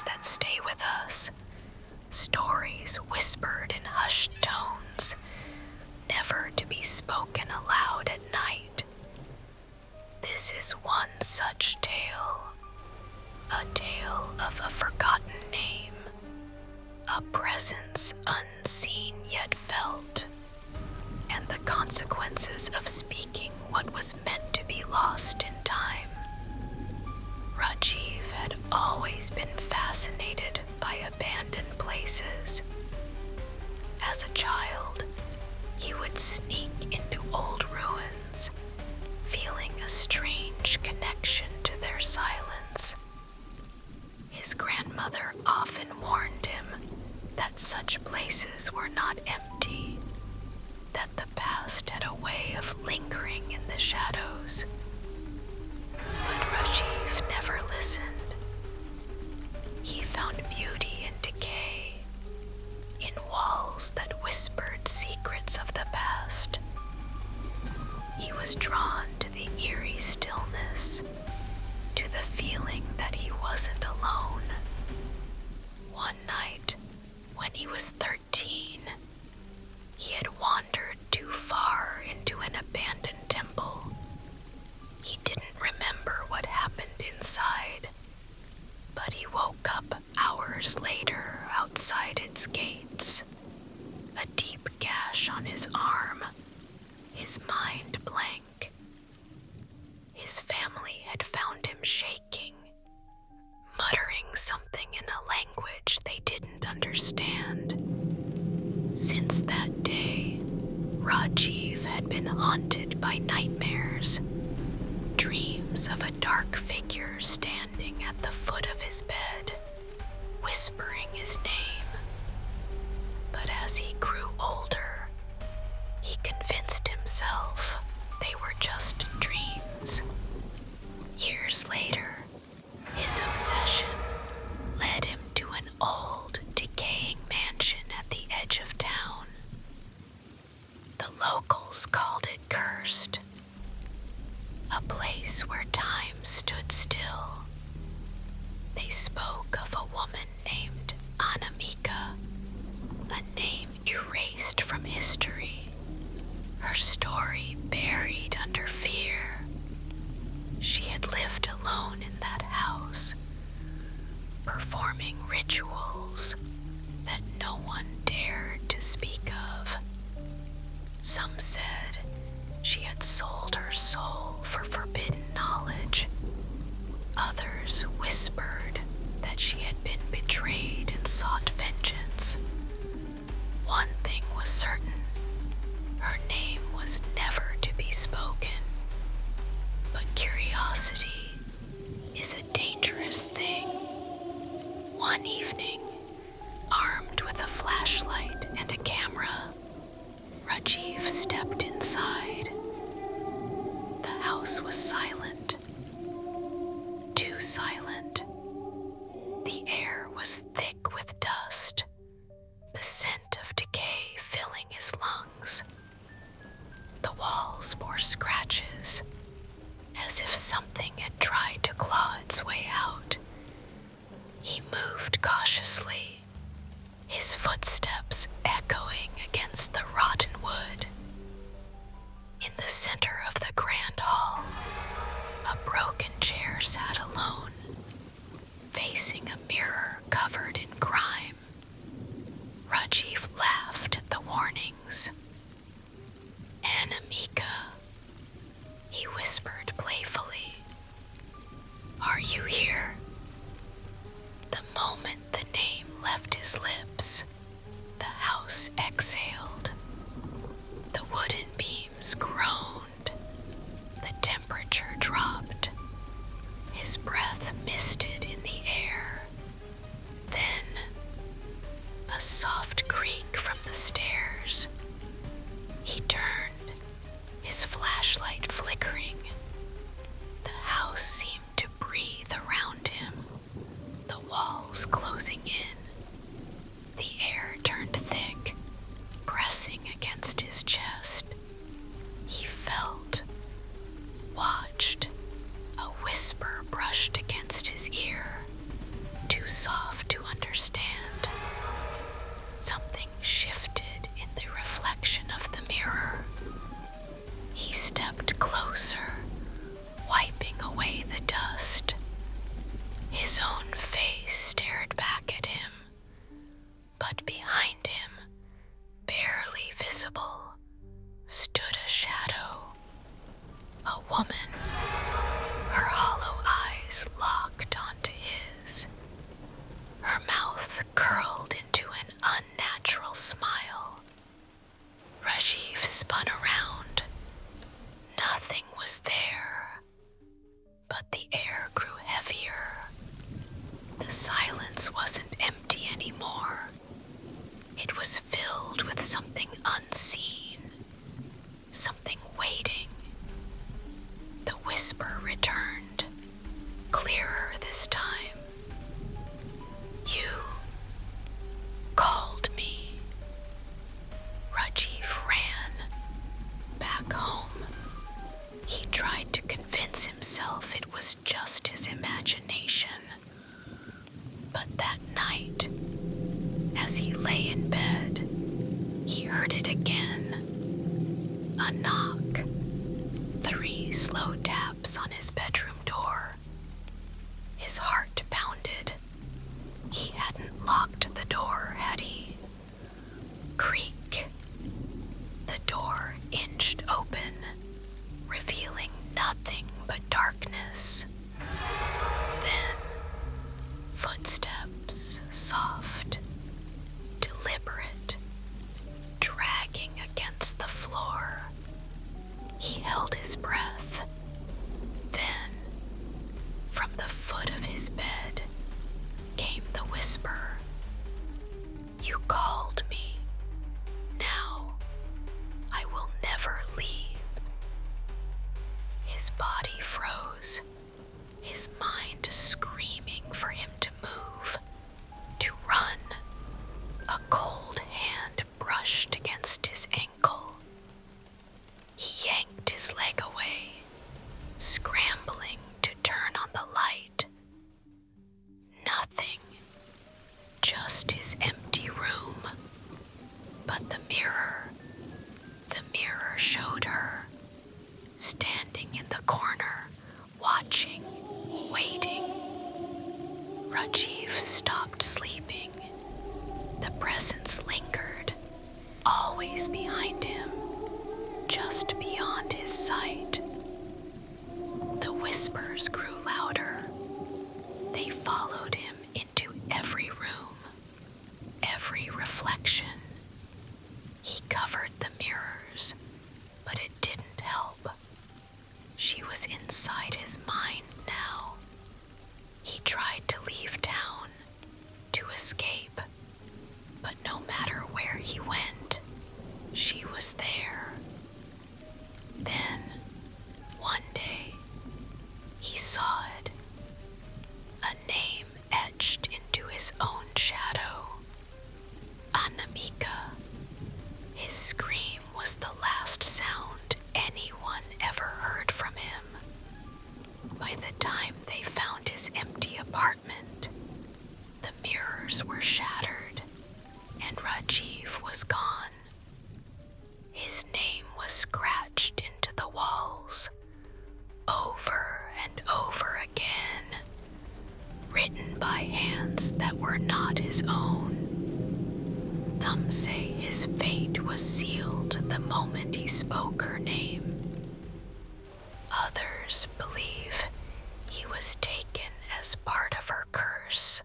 stories that stay with us. Stories whispered in hushed tones, never to be spoken aloud at night. This is one such tale, a tale of a forgotten name, a presence unseen yet felt, and the consequences of speaking what was meant to be lost in time. Rajiv had always been fascinated by abandoned places. As a child, he would sneak into old ruins, feeling a strange connection to their silence. His grandmother often warned him that such places were not empty, that the past had a way of lingering in the shadows. But Rajiv never listened. He found beauty in decay, in walls that whispered secrets of the past. He was drawn to the eerie stillness, to the feeling that he wasn't alone. One night, when he was 13, he had wandered too far into an abandoned temple. He didn't remember what happened inside, but he woke up hours later outside its gates, a deep gash on his arm, his mind blank. His family had found him shaking, muttering something in a language they didn't understand. Since that day, Rajiv had been haunted by nightmares, dreams of a dark figure standing at the foot of his bed, whispering his name. But as he grew older, he convinced himself they were just dreams. Years later, his obsession led him to an old, decaying mansion at the edge of town. The locals called it cursed, a place where time stood still. They spoke of a woman named Anamika, a name erased from history, her story buried under fear. She had lived alone in that house, performing rituals that no one dared to speak of. Some said she had sold her soul for forbidden knowledge. Others whispered that she had been betrayed and sought vengeance. One thing was certain: her name was never to be spoken. But curiosity is a dangerous thing. One evening, armed with a flashlight and a camera, Rajiv stepped inside. The house was silent. Too silent. The air was thick with dust, the scent of decay filling his lungs. The walls bore scratches, as if something had tried to claw its way out. He moved cautiously, his footsteps echoing against the rotten wood. In the center of the grand hall, a broken chair sat alone, facing a mirror covered in grime. Rajiv laughed at the warnings. "Anamika," he whispered playfully. "Are you here?" The moment the name left his lips, the house exhaled. The wooden beams groaned. The temperature dropped. His breath misted in the air. Then Rajiv stopped sleeping, the presence lingered, always behind him, just beyond his sight. The whispers grew louder. They followed him into every room, every reflection. He covered the mirrors, but it didn't help. She was inside his mind now. He tried to leave town, to escape, but no matter where he went, she was there. Then, one day, he saw it, a name etched into his own shadow. Anamika. His scream was the last sound anyone ever heard from him. By the time they found his empty apartment, the mirrors were shattered and Rajiv was gone. His name was scratched into the walls, over and over again, written by hands that were not his own. Some say his fate was sealed the moment he spoke her name. Others believe he was taken as part of her curse.